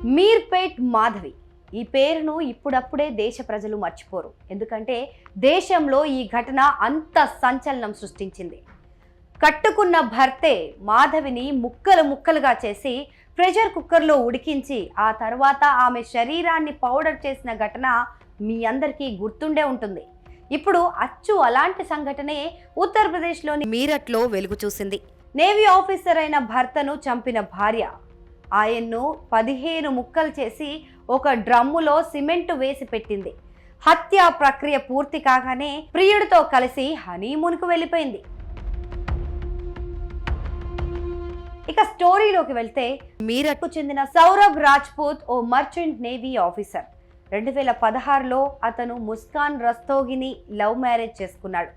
మీర్పేట్ మాధవి ఈ పేరును ఇప్పుడప్పుడే దేశ ప్రజలు మర్చిపోరు. ఎందుకంటే దేశంలో ఈ ఘటన అంత సంచలనం సృష్టించింది. కట్టుకున్న భర్తే మాధవిని ముక్కలు ముక్కలుగా చేసి ప్రెషర్ కుక్కర్లో ఉడికించి ఆ తర్వాత ఆమె శరీరాన్ని పౌడర్ చేసిన ఘటన మీ అందరికీ గుర్తుండే ఉంటుంది. ఇప్పుడు అచ్చు అలాంటి సంఘటనే ఉత్తరప్రదేశ్లోని మీరట్లో వెలుగు చూసింది. నేవీ ఆఫీసర్ అయిన భర్తను చంపిన భార్య ఆయన్ను 15 ముక్కలు చేసి ఒక డ్రమ్ములో సిమెంటు వేసి పెట్టింది. హత్య ప్రక్రియ పూర్తి కాగానే ప్రియుడితో కలిసి హనీమూన్కు వెళ్ళిపోయింది. ఇక స్టోరీలోకి వెళ్తే మీరట్కు చెందిన సౌరభ్ రాజ్పూత్ ఓ మర్చెంట్ నేవీ ఆఫీసర్. 2016లో అతను ముస్కాన్ రస్తోగిని లవ్ మ్యారేజ్ చేసుకున్నాడు.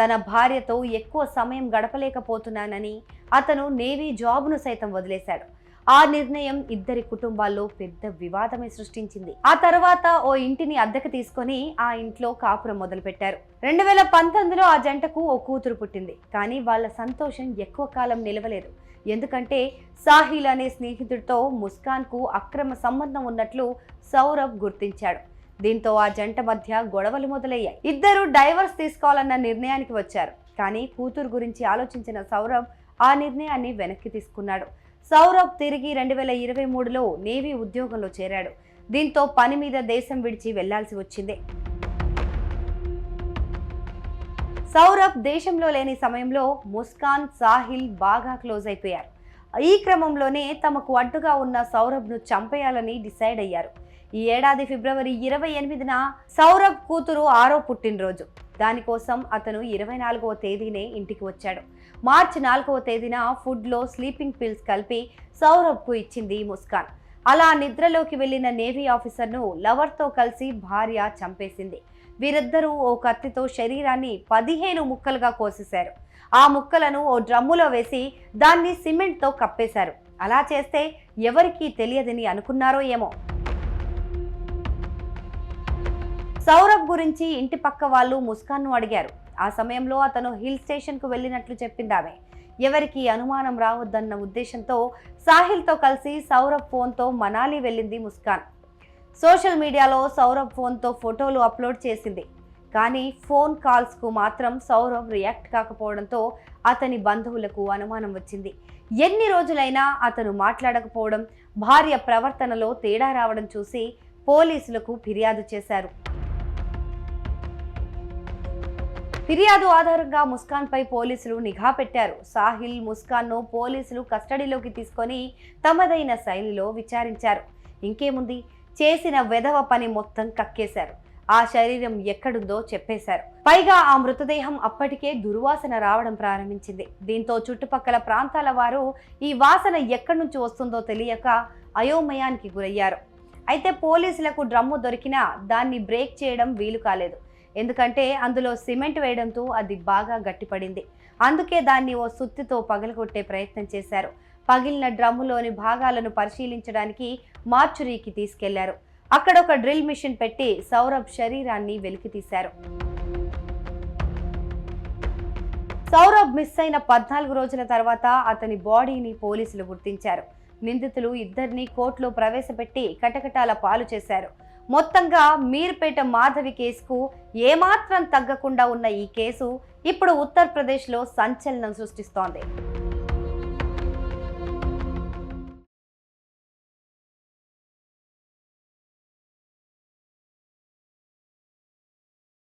తన భార్యతో ఎక్కువ సమయం గడపలేకపోతున్నానని అతను నేవీ జాబ్ను సైతం వదిలేశాడు. ఆ నిర్ణయం ఇద్దరి కుటుంబాల్లో పెద్ద వివాదమే సృష్టించింది. ఆ తర్వాత ఓ ఇంటిని అద్దెకు తీసుకొని ఆ ఇంట్లో కాపురం మొదలుపెట్టారు. 2019లో ఆ జంటకు ఓ కూతురు పుట్టింది. కానీ వాళ్ళ సంతోషం ఎక్కువ కాలం నిలవలేదు. ఎందుకంటే సాహిల్ అనే స్నేహితుడితో ముస్కాన్కు అక్రమ సంబంధం ఉన్నట్లు సౌరభ్ గుర్తించాడు. దీంతో ఆ జంట మధ్య గొడవలు మొదలయ్యాయి. ఇద్దరు డైవర్స్ తీసుకోవాలన్న నిర్ణయానికి వచ్చారు. కానీ కూతురు గురించి ఆలోచించిన సౌరభ్ ఆ నిర్ణయాన్ని వెనక్కి తీసుకున్నాడు. సౌరభ్ తిరిగి 2023లో నేవీ ఉద్యోగంలో చేరాడు. దీంతో పని మీద దేశం విడిచి వెళ్లాల్సి వచ్చింది. సౌరభ్ దేశంలో లేని సమయంలో ముస్కాన్, సాహిల్ బాగా క్లోజ్ అయిపోయారు. ఈ క్రమంలోనే తమకు అడ్డుగా ఉన్న సౌరభ్ను చంపేయాలని డిసైడ్ అయ్యారు. ఈ ఏడాది ఫిబ్రవరి 28న సౌరభ్ కూతురు 6వ పుట్టినరోజు. దానికోసం అతను 24వ తేదీనే ఇంటికి వచ్చాడు. మార్చి 4వ తేదీన ఫుడ్లో స్లీపింగ్ పిల్స్ కలిపి సౌరభ్కు ఇచ్చింది ముస్కాన్. అలా నిద్రలోకి వెళ్లిన నేవీ ఆఫీసర్ను లవర్తో కలిసి భార్య చంపేసింది. వీరిద్దరూ ఓ కత్తితో శరీరాన్ని 15 ముక్కలుగా కోసేశారు. ఆ ముక్కలను ఓ డ్రమ్ములో వేసి దాన్ని సిమెంట్తో కప్పేశారు. అలా చేస్తే ఎవరికీ తెలియదని అనుకున్నారో ఏమో. సౌరభ్ గురించి ఇంటి పక్క వాళ్ళు ముస్కాన్ను అడిగారు. ఆ సమయంలో అతను హిల్ స్టేషన్కు వెళ్ళినట్లు చెప్పింది ఆమె. ఎవరికి అనుమానం రావద్దన్న ఉద్దేశంతో సాహిల్తో కలిసి సౌరభ్ ఫోన్తో మనాలి వెళ్ళింది ముస్కాన్. సోషల్ మీడియాలో సౌరభ్ ఫోన్తో ఫోటోలు అప్లోడ్ చేసింది. కానీ ఫోన్ కాల్స్కు మాత్రం సౌరభ్ రియాక్ట్ కాకపోవడంతో అతని బంధువులకు అనుమానం వచ్చింది. ఎన్ని రోజులైనా అతను మాట్లాడకపోవడం, భార్య ప్రవర్తనలో తేడా రావడం చూసి పోలీసులకు ఫిర్యాదు చేశారు. ఫిర్యాదు ఆధారంగా ముస్కాన్పై పోలీసులు నిఘా పెట్టారు. సాహిల్, ముస్కాన్ను పోలీసులు కస్టడీలోకి తీసుకొని తమదైన శైలిలో విచారించారు. ఇంకేముంది, చేసిన వెధవ పని మొత్తం కక్కేశారు. ఆ శరీరం ఎక్కడుందో చెప్పేశారు. పైగా ఆ మృతదేహం అప్పటికే దుర్వాసన రావడం ప్రారంభించింది. దీంతో చుట్టుపక్కల ప్రాంతాల వారు ఈ వాసన ఎక్కడి నుంచి వస్తుందో తెలియక అయోమయానికి గురయ్యారు. అయితే పోలీసులకు డ్రమ్ము దొరికినా దాన్ని బ్రేక్ చేయడం వీలు కాలేదు. ఎందుకంటే అందులో సిమెంట్ వేయడంతో అది బాగా గట్టిపడింది. అందుకే దాన్ని ఓ సుత్తితో పగలగొట్టే ప్రయత్నం చేశారు. పగిలిన డ్రమ్ములోని భాగాలను పరిశీలించడానికి మార్చురీకి తీసుకెళ్లారు. అక్కడ ఒక డ్రిల్ మిషన్ పెట్టి సౌరభ్ శరీరాన్ని వెలికితీశారు. సౌరభ్ మిస్ అయిన 14 రోజుల తర్వాత అతని బాడీని పోలీసులు గుర్తించారు. నిందితులు ఇద్దరిని కోర్టులో ప్రవేశపెట్టి కటకటాల పాలు చేశారు. మొత్తంగా మీర్పేట మాధవి కేసుకు ఏమాత్రం తగ్గకుండా ఉన్న ఈ కేసు ఇప్పుడు ఉత్తరప్రదేశ్లో సంచలనం సృష్టిస్తోంది.